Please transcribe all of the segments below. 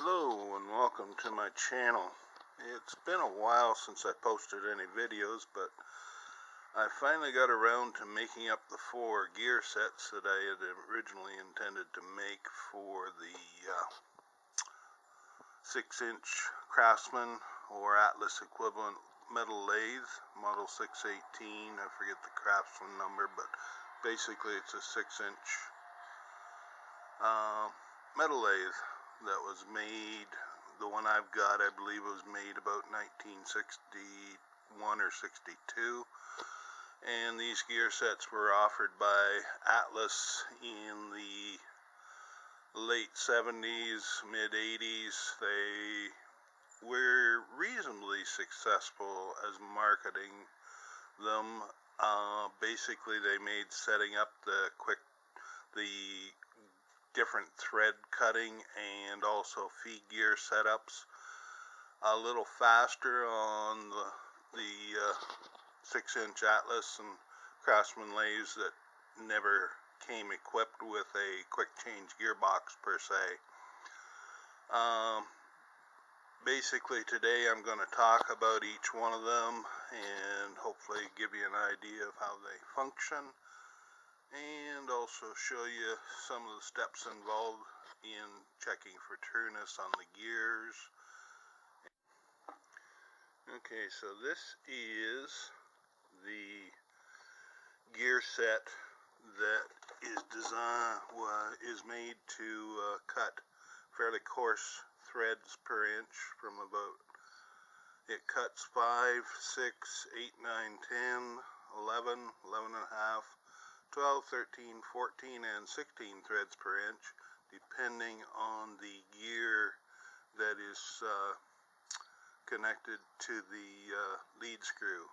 Hello and welcome to my channel. It's been a while since I posted any videos, but I finally got around to making up the 4 gear sets that I had originally intended to make for the 6-inch Craftsman or Atlas equivalent metal lathe, model 618. I forget the Craftsman number, but basically it's a 6-inch metal lathe that was made. The one I've got, I believe, was made about 1961 or 62, and these gear sets were offered by Atlas in the late 70s, mid 80s. They were reasonably successful as marketing them. Basically, they made setting up the different thread cutting and also feed gear setups a little faster on the 6-inch Atlas and Craftsman lathes that never came equipped with a quick change gearbox per se. Basically today I'm going to talk about each one of them and hopefully give you an idea of how they function, and also show you some of the steps involved in checking for trueness on the gears. Okay, so this is the gear set that is made to cut fairly coarse threads per inch from about, it cuts 5, 6, 8, 9, 10, 11, 11 and a half, 12, 13, 14, and 16 threads per inch, depending on the gear that is connected to the lead screw.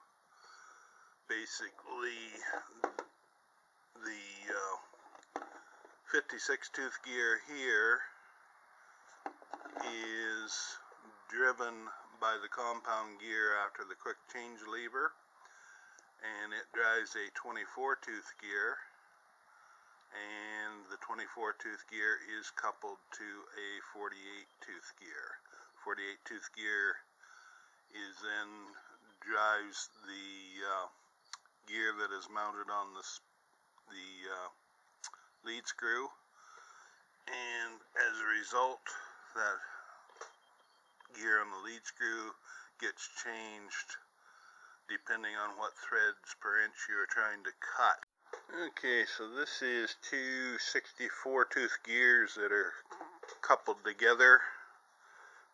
Basically, the 56 tooth gear here is driven by the compound gear after the quick change lever, and it drives a 24 tooth gear, and the 24 tooth gear is coupled to a 48 tooth gear. 48 tooth gear then drives the gear that is mounted on the lead screw, and as a result, that gear on the lead screw gets changed depending on what threads per inch you're trying to cut. Okay, so this is two 64 tooth gears that are coupled together,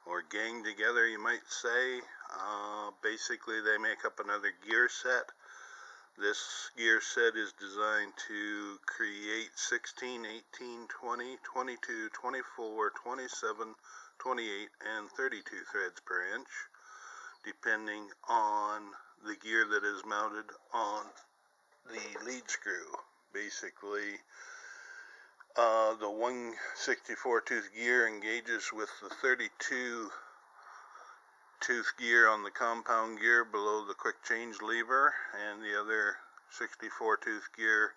or ganged together you might say. Basically they make up another gear set. This gear set is designed to create 16, 18, 20, 22, 24, 27, 28, and 32 threads per inch, depending on the gear that is mounted on the lead screw. Basically, the 164 tooth gear engages with the 32 tooth gear on the compound gear below the quick change lever, and the other 64 tooth gear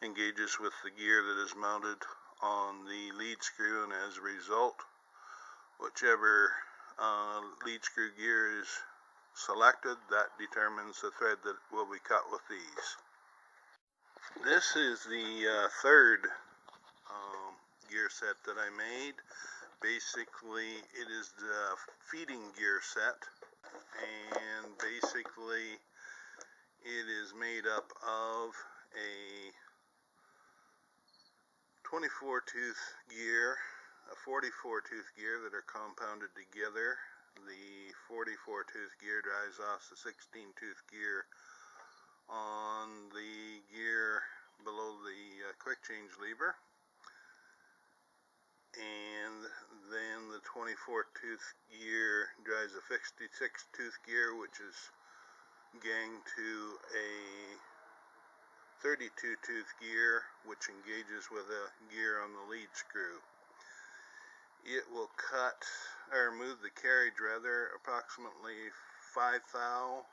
engages with the gear that is mounted on the lead screw, and as a result, whichever lead screw gear is selected, that determines the thread that will be cut with these. This is the third gear set that I made. Basically, it is the feeding gear set, and basically it is made up of a 24 tooth gear, a 44 tooth gear that are compounded together. The 44 tooth gear drives off the 16 tooth gear on the gear below the quick change lever, and then the 24 tooth gear drives a 56 tooth gear, which is ganged to a 32 tooth gear, which engages with a gear on the lead screw. It will cut, or move the carriage rather, approximately 5 thou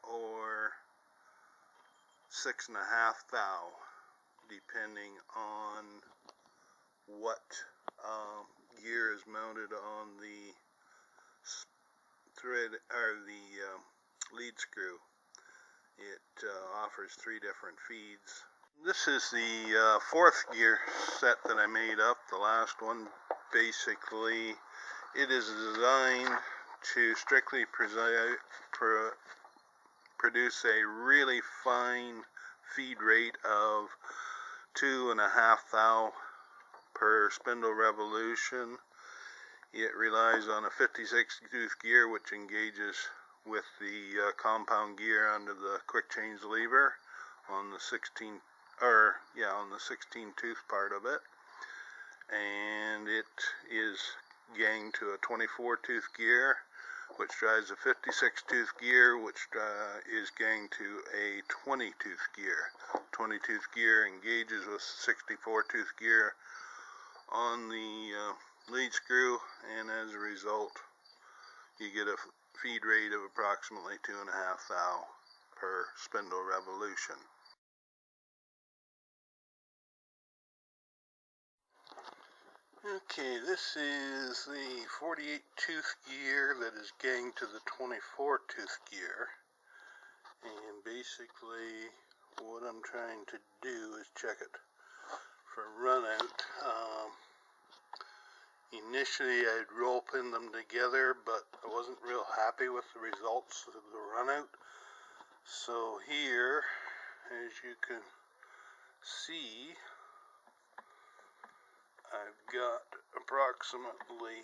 or 6.5 thou, depending on what gear is mounted on the thread or the lead screw. It offers 3 different feeds. This is the 4th gear set that I made up, the last one. Basically, it is designed to strictly produce a really fine feed rate of 2.5 thou per spindle revolution. It relies on a 56 tooth gear, which engages with the compound gear under the quick change lever on the 16 tooth part of it, and it is ganged to a 24 tooth gear, which drives a 56 tooth gear, which is ganged to a 20 tooth gear. 20 tooth gear engages with 64 tooth gear on the lead screw, and as a result you get a feed rate of approximately 2.5 thou per spindle revolution. Okay, this is the 48 tooth gear that is ganged to the 24 tooth gear, and basically what I'm trying to do is check it for runout. Initially I'd roll pin them together, but I wasn't real happy with the results of the runout. So here, as you can see, I've got approximately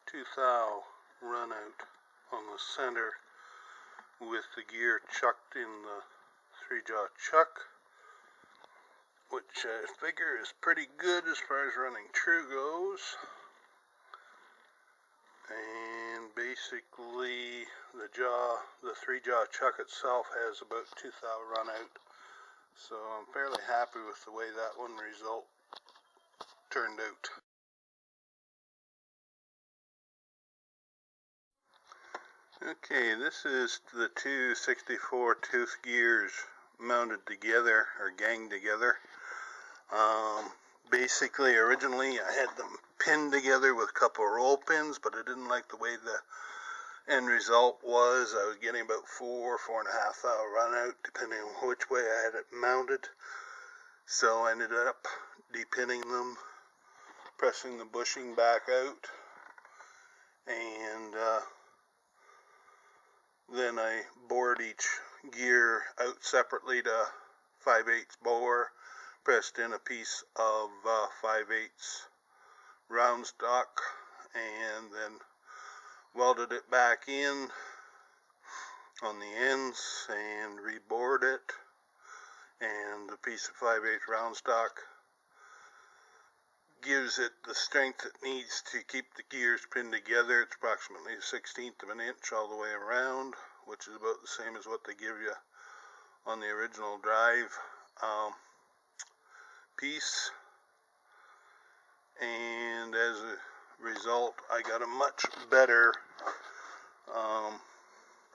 2 thou runout on the center with the gear chucked in the 3-jaw chuck, which I figure is pretty good as far as running true goes. And basically the 3-jaw chuck itself has about 2 thou runout, so I'm fairly happy with the way that one result turned out. Okay, this is the 2 64 tooth gears mounted together or ganged together. Basically, originally I had them pinned together with a couple of roll pins, but I didn't like the way the end result was. I was getting about 4.5 thou runout depending on which way I had it mounted. So I ended up depinning them, pressing the bushing back out, and then I bored each gear out separately to 5/8 bore, pressed in a piece of 5/8 round stock, and then welded it back in on the ends and rebored it. And the piece of 5/8 round stock gives it the strength it needs to keep the gears pinned together. It's approximately 1/16 of an inch all the way around, which is about the same as what they give you on the original drive piece. And as a result, I got a much better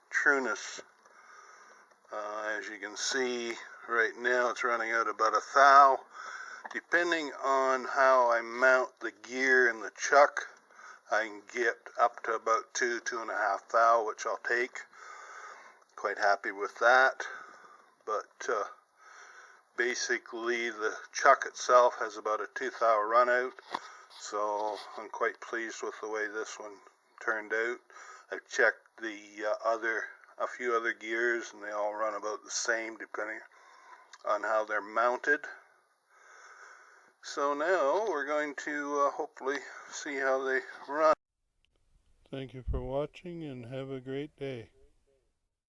trueness. As you can see right now, it's running out about 1 thou. Depending on how I mount the gear in the chuck, I can get up to about 2.5 thou, which I'll take. Quite happy with that. But basically the chuck itself has about a 2 thou runout, so I'm quite pleased with the way this one turned out. I've checked a few other gears, and they all run about the same depending on how they're mounted. So now we're going to hopefully see how they run. Thank you for watching, and have a great day.